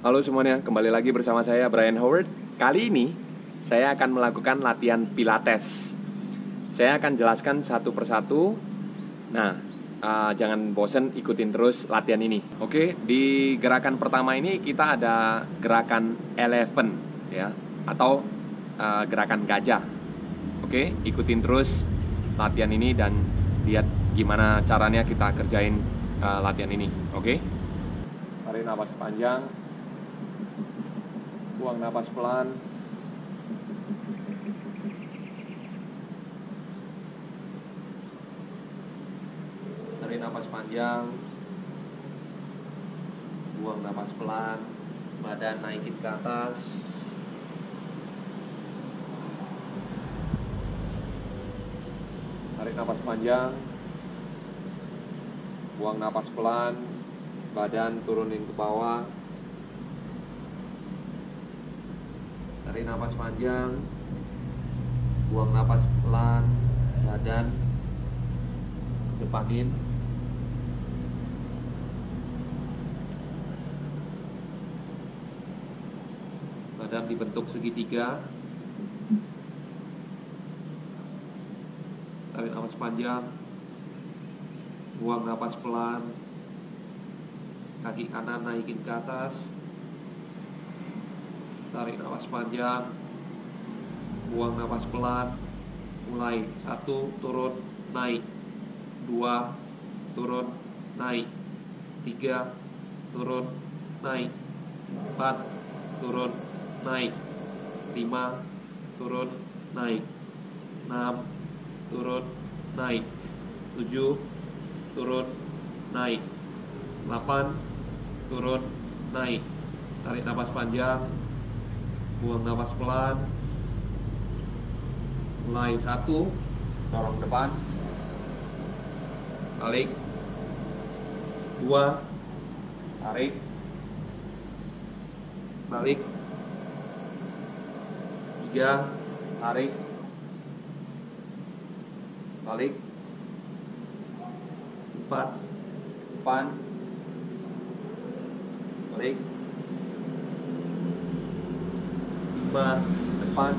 Halo semuanya, kembali lagi bersama saya Brian Howard. Kali ini saya akan melakukan latihan pilates. Saya akan jelaskan satu persatu. Nah, jangan bosen, ikutin terus latihan ini. Oke, di gerakan pertama ini kita ada gerakan elephant ya, atau gerakan gajah. Oke, ikutin terus latihan ini dan lihat gimana caranya kita kerjain latihan ini. Oke, tarik nafas panjang, buang napas pelan. Tarik napas panjang, buang napas pelan, badan naikin ke atas. Tarik napas panjang, buang napas pelan, badan turunin ke bawah. Tarik napas panjang, buang napas pelan, badan depanin. Badan dibentuk segitiga. Tarik napas panjang, buang napas pelan, kaki kanan naikin ke atas. Tarik napas panjang, buang napas pelan. Mulai 1, turun, naik. 2, turun, naik. 3, turun, naik. 4, turun, naik. 5, turun, naik. 6, turun, naik. 7, turun, naik. 8, turun, naik. Tarik napas panjang, buang napas pelan. Mulai 1, dorong depan, balik. 2, tarik, balik. 3, tarik, balik. 4, depan, balik. 5, depan,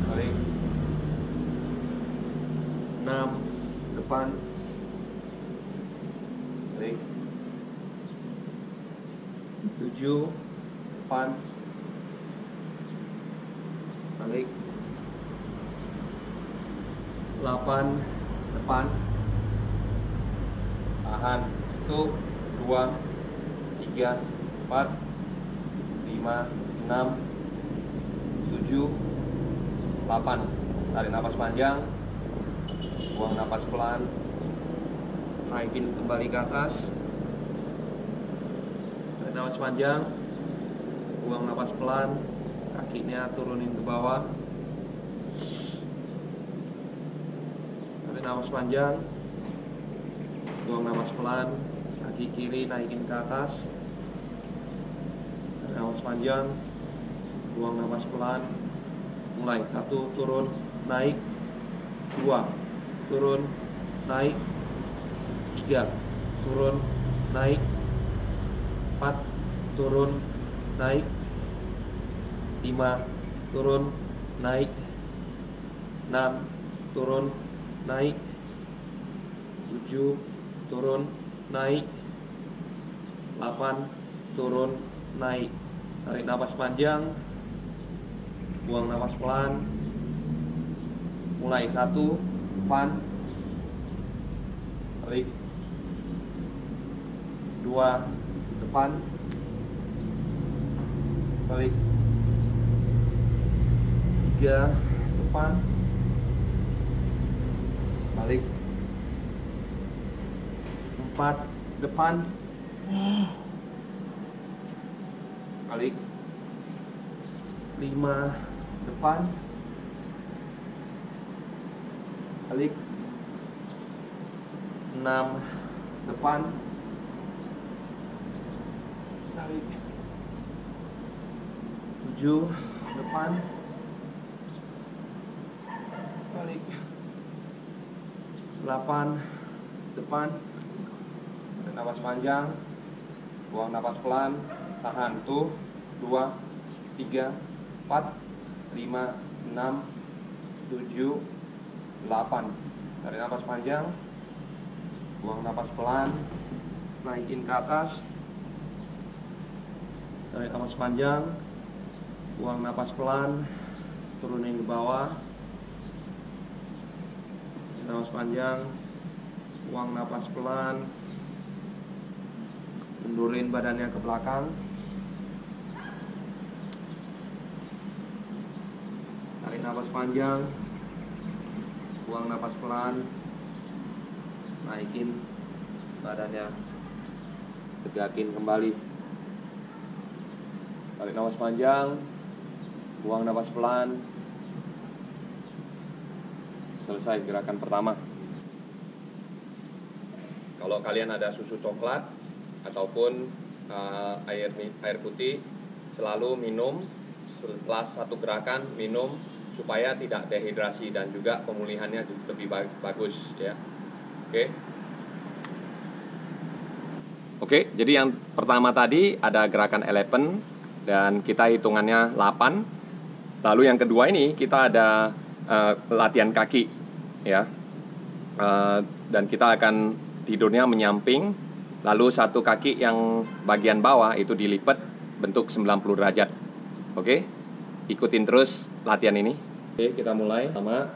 balik. 6, depan, balik. 7, depan, balik. 8, depan, tahan. 1, 2, 3, 4, 5, 6, 7, 8. Tarik napas panjang, buang napas pelan, naikin kembali ke atas. Tarik napas panjang, buang napas pelan, kakinya turunin ke bawah. Tarik napas panjang, buang napas pelan, kaki kiri naikin ke atas. Tarik napas panjang, buang napas pelan. Mulai 1, turun, naik. 2, turun, naik. 3, turun, naik. 4, turun, naik. 5, turun, naik. 6, turun, naik. 7, turun, naik. 8, turun, naik. Tarik napas panjang, buang napas pelan. Mulai 1, depan, balik. 2, depan, balik. 3, depan, balik. 4, depan, balik. 5, depan, balik. 6, depan, balik. 7, depan, balik. 8, depan. Tarik napas panjang, buang napas pelan, tahan tuh, 2, 3, 4, 5, 6, 7, 8. Tarik napas panjang, buang napas pelan, naikin ke atas, tarik napas panjang, buang napas pelan, turunin ke bawah, tarik napas panjang, buang napas pelan, mundurin badannya ke belakang, tarik napas panjang, buang napas pelan, naikin badannya, tegakin kembali, tarik napas panjang, buang napas pelan. Selesai gerakan pertama. Kalau kalian ada susu coklat ataupun air putih, selalu minum setelah satu gerakan, minum supaya tidak dehidrasi dan juga pemulihannya lebih bagus ya. Oke, jadi yang pertama tadi ada gerakan 11 dan kita hitungannya 8. Lalu yang kedua ini kita ada latihan kaki ya. Dan kita akan tidurnya menyamping, lalu satu kaki yang bagian bawah itu dilipat bentuk 90 derajat. Oke, ikutin terus latihan ini. Oke, kita mulai sama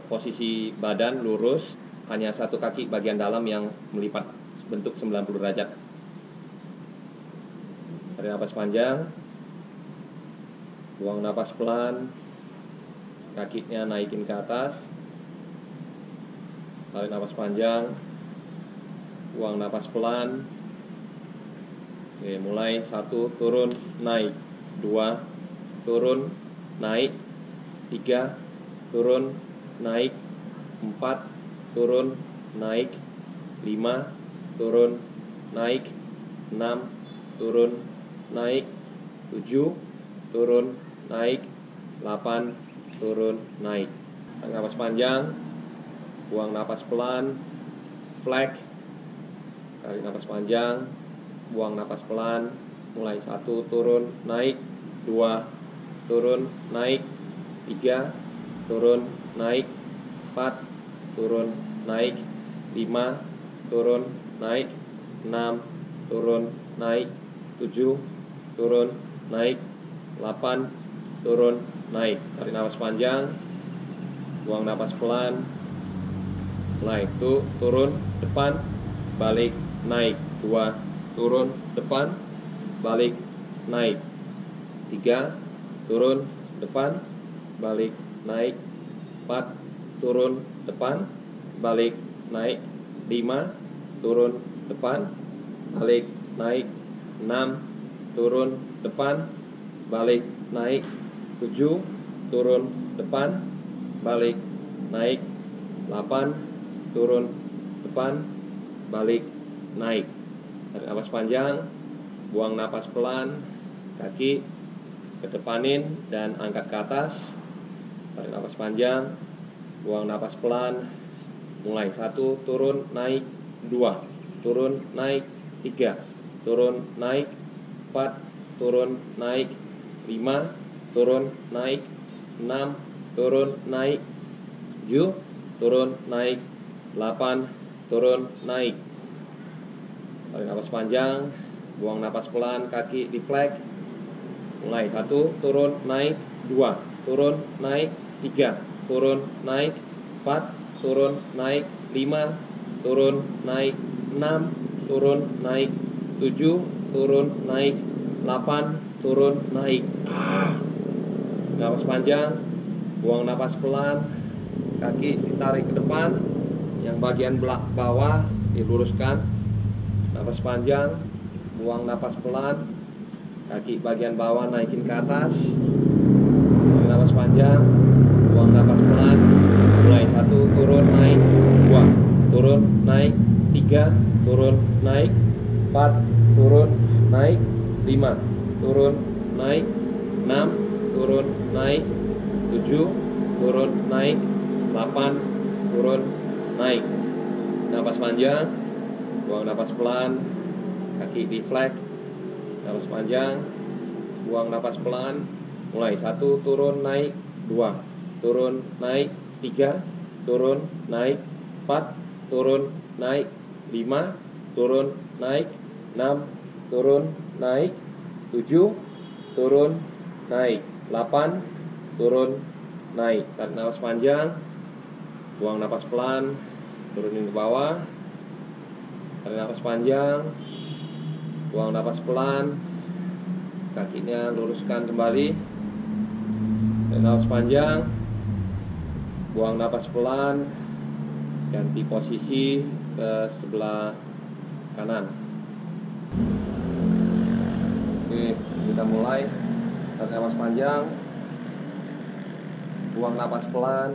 posisi badan lurus, hanya satu kaki bagian dalam yang melipat bentuk 90 derajat. Tarik napas panjang, buang napas pelan, kakinya naikin ke atas, tarik napas panjang, buang napas pelan. Oke, mulai 1, turun, naik, 2, turun, naik, 3, turun, naik, 4, turun, naik, 5, turun, naik, 6, turun, naik, 7, turun, naik, 8, turun, naik. Tarik napas panjang, buang napas pelan, flag. Tarik napas panjang, buang napas pelan. Mulai 1, turun, naik, 2, turun, naik, 3, turun, naik, 4, turun, naik, 5, turun, naik, 6, turun, naik, 7, turun, naik, 8, turun, naik. Tarik napas panjang, buang napas pelan. Mulai, tuh, turun, depan, balik, naik, 2, turun, depan, balik, naik, 3, turun, depan, balik, naik, 4, turun, depan, balik, naik, 5, turun, depan, balik, naik, 6, turun, depan, balik, naik, 7, turun, depan, balik, naik, 8, turun, depan, balik, naik. Tarik napas panjang, buang napas pelan, kaki kedepanin dan angkat ke atas. Tarik napas panjang, buang napas pelan. Mulai 1, turun, naik, 2, turun, naik, 3, turun, naik, 4, turun, naik, 5, turun, naik, 6, turun, naik, 7, turun, naik, 8, turun, naik. Tarik napas panjang, buang napas pelan, kaki di flag. Mulai 1, turun, naik, 2, turun, naik, 3, turun, naik, 4, turun, naik, 5, turun, naik, 6, turun, naik, 7, turun, naik, 8, turun, naik. Napas panjang, buang napas pelan, kaki ditarik ke depan, yang bagian bawah diluruskan. Napas panjang, buang napas pelan, kaki bagian bawah naikin ke atas. Tarik napas panjang, buang napas pelan. Mulai 1, turun, naik, 2, turun, naik, 3, turun, naik, 4, turun, naik, 5, turun, naik, 6, turun, naik, 7, turun, naik, 8, turun, naik. Napas panjang, buang napas pelan, kaki di flag. Napas panjang, buang napas pelan. Mulai 1, turun, naik. 2, turun, naik. 3, turun, naik. 4, turun, naik. 5, turun, naik. 6, turun, naik. 7, turun, naik. 8, turun, naik. Tarik napas panjang, buang napas pelan, turunin ke bawah. Tarik napas panjang, buang napas pelan, kakinya luruskan kembali. Tarik napas panjang, buang napas pelan, ganti posisi ke sebelah kanan. Oke, kita mulai. Tarik napas panjang, buang napas pelan,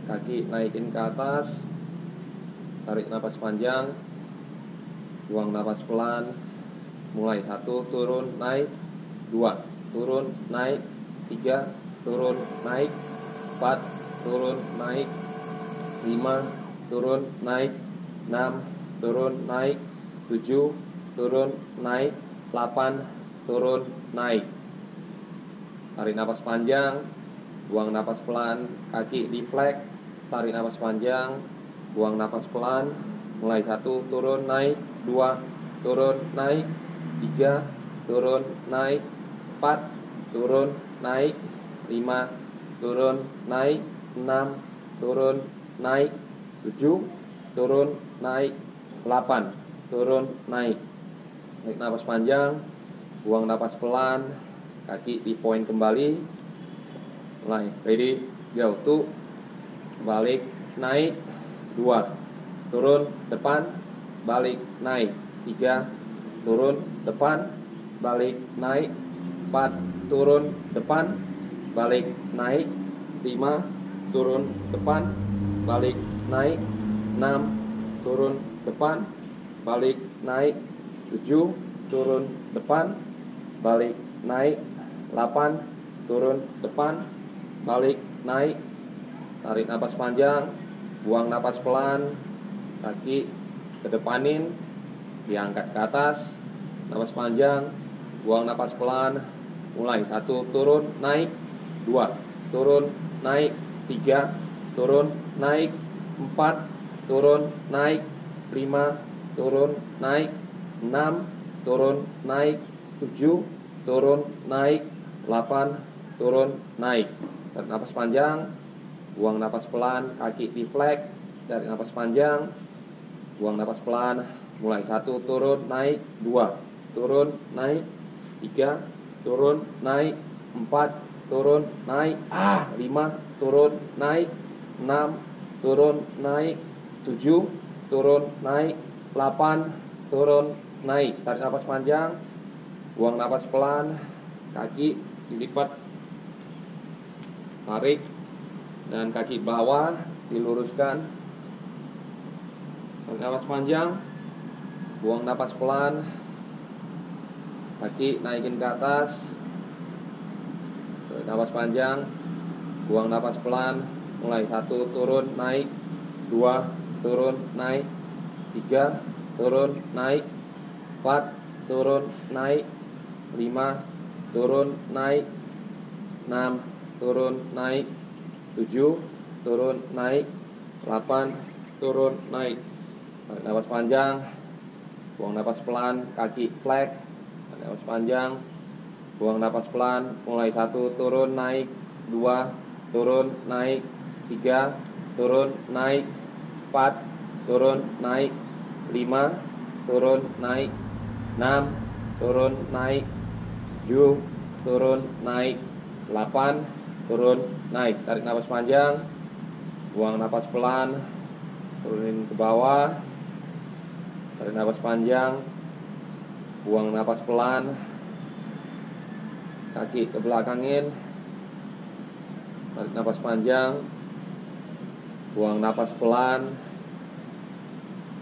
kaki naikin ke atas. Tarik napas panjang, buang napas pelan. Mulai 1, turun, naik. 2, turun, naik. 3, turun, naik. 4, turun, naik. 5, turun, naik. 6, turun, naik. 7, turun, naik. 8, turun, naik. Tarik napas panjang, buang napas pelan, kaki di flag. Tarik napas panjang, buang napas pelan. Mulai 1, turun, naik. 2, turun, naik. 3, turun, naik. 4, turun, naik. 5, turun, naik. 6, turun, naik. 7, turun, naik. 8, turun, naik. Tarik napas panjang, buang napas pelan, kaki di point kembali. Mulai, ready, go. 2, balik, naik. 2, turun, depan, balik, naik. 3, turun, depan, balik, naik. 4, turun, depan, balik, naik. 5, turun, depan, balik, naik. 6, turun, depan, balik, naik. 7, turun, depan, balik, naik. 8, turun, depan, balik, naik. Tarik napas panjang, buang napas pelan, kaki kedepanin, diangkat ke atas. Napas panjang, buang napas pelan. Mulai 1, turun, naik. 2, turun, naik. 3, turun, naik. 4, turun, naik. 5, turun, naik. 6, turun, naik. 7, turun, naik. 8, turun, naik. Tarik napas panjang, buang napas pelan, kaki di flag. Tarik napas panjang, buang napas pelan. Mulai 1, turun, naik. 2, turun, naik. 3, turun, naik. 4, turun, naik. 5, turun, naik. 6, turun, naik. 7, turun, naik. 8, turun, naik. Tarik napas panjang, buang napas pelan, kaki dilipat, tarik, dan kaki bawah diluruskan. Tarik napas panjang, buang napas pelan, kaki naikin ke atas. Tarik napas panjang, buang napas pelan. Mulai 1, turun, naik. 2, turun, naik. 3, turun, naik. 4, turun, naik. 5, turun, naik. 6, turun, naik. 7, turun, naik. 8, turun, naik. Tarik napas panjang, buang napas pelan, kaki flag. Tarik napas panjang, buang napas pelan. Mulai 1, turun, naik. 2, turun, naik. 3, turun, naik. 4, turun, naik. 5, turun, naik. 6, turun, naik. 7, turun, naik. 8, turun, naik. Tarik napas panjang, buang napas pelan, turunin ke bawah. Tarik napas panjang, buang napas pelan, kaki ke belakangin. Tarik napas panjang, buang napas pelan,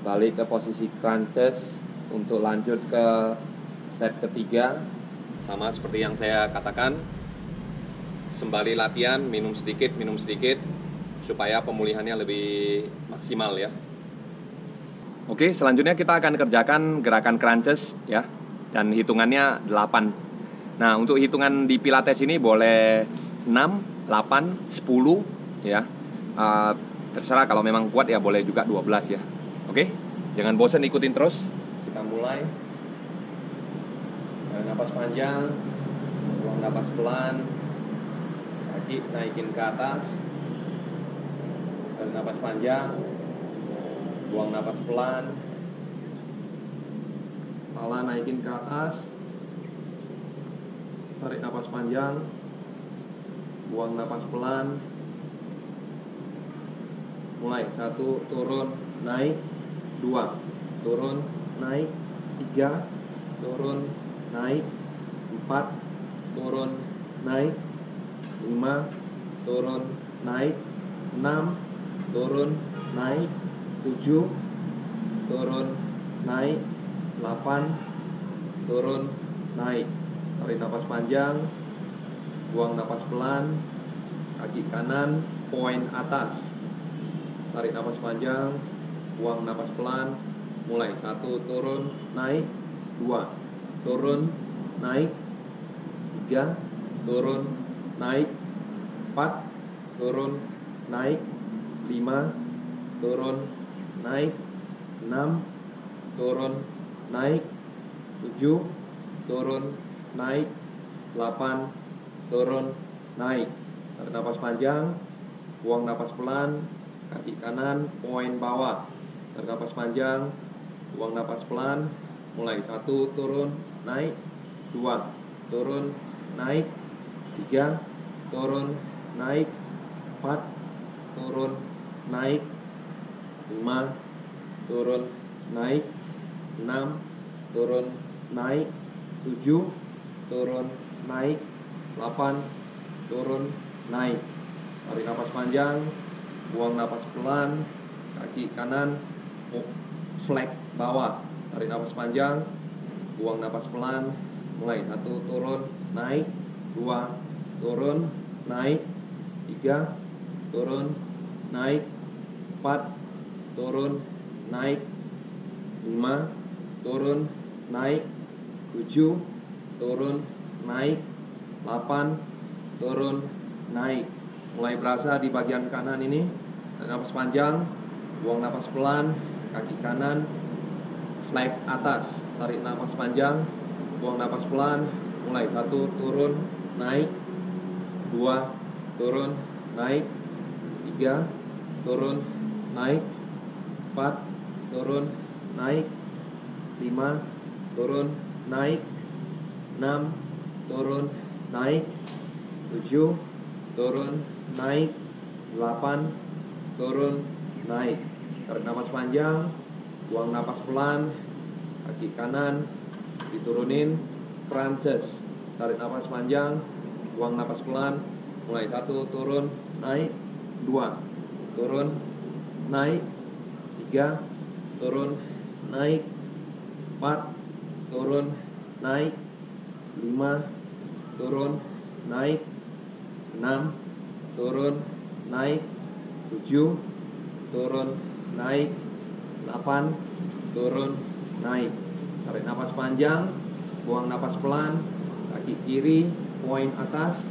balik ke posisi crunches untuk lanjut ke set ketiga. Sama seperti yang saya katakan, sembari latihan minum sedikit supaya pemulihannya lebih maksimal ya. Oke, selanjutnya kita akan kerjakan gerakan crunches ya. dan hitungannya 8. Nah, untuk hitungan di Pilates ini boleh 6, 8, 10 ya. Terserah, kalau memang kuat ya boleh juga 12 ya. Oke? Jangan bosan, ikutin terus. Kita mulai. Napas panjang, buang napas pelan. Kaki naikin ke atas. Tarik napas panjang, buang napas pelan. Kepala naikin ke atas. Tarik napas panjang, buang napas pelan. Mulai. 1, turun, naik. 2, turun, naik. 3, turun, naik. 4, turun, naik. 5, turun, naik. 6, turun, naik. 7, turun, naik. 8, turun, naik. Tarik napas panjang, buang napas pelan. Kaki kanan poin atas. Tarik napas panjang, buang napas pelan. Mulai. 1, turun, naik. 2, turun, naik. 3, turun, naik. 4, turun, naik. 5, turun, naik. 6, turun, naik. 7, turun, naik. 8, turun, naik. Tarik napas panjang, buang napas pelan. Kaki kanan poin bawah. Tarik napas panjang, buang napas pelan. Mulai. 1, turun, naik. 2, turun, naik. 3, turun, naik. 4, turun, naik. 5, turun, naik. 6, turun, naik. 7, turun, naik. 8, turun, naik. Tarik napas panjang, buang napas pelan. Kaki kanan flag bawah. Tarik napas panjang, buang napas pelan. Mulai. 1, turun, naik. 2, turun, naik. 3, turun, naik. 4, turun, naik. 5, turun, naik. 7, turun, naik. 8, turun, naik. Mulai berasa di bagian kanan ini. Tarik napas panjang, buang napas pelan. Kaki kanan flag atas. Tarik napas panjang, buang napas pelan. Mulai. 1, turun, naik. 2, turun, naik. 3, turun, naik. 4, turun, naik. 5, turun, naik. 6, turun, naik. 7, turun, naik. 8, turun, naik. Tarik napas panjang, buang napas pelan. Kaki kanan diturunin, crunches. Tarik napas panjang, buang napas pelan. Mulai. 1, turun, naik. 2, turun, naik. 3, turun, naik. 4, turun, naik. 5, turun, naik. 6, turun, naik. 7, turun, naik. 8, turun, naik. Tarik napas panjang, buang napas pelan. Kaki kiri poin atas.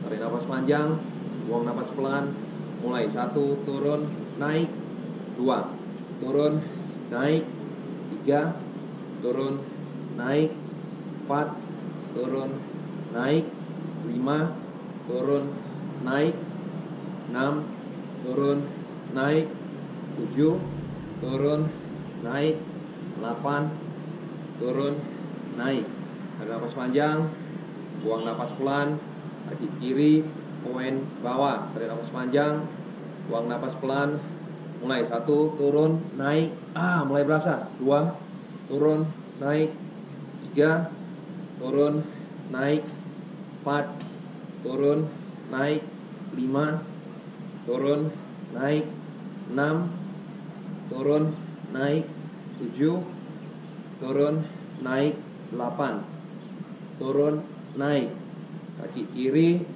Tarik napas panjang, buang napas pelan. Mulai. 1, turun, naik. 2, turun, naik. 3, turun, naik. 4, turun, naik. 5, turun, naik. 6, turun, naik. 7, turun, naik. 8, turun, naik. Tarik napas panjang, buang napas pelan. Kaki kiri poin bawah. Tarik napas panjang, buang napas pelan. Mulai. 1, turun, naik. Mulai berasa. 2, turun, naik. 3, turun, naik. 4, turun, naik. 5, turun, naik. 6, turun, naik. 7, turun, naik. 8, turun, naik. Kaki kiri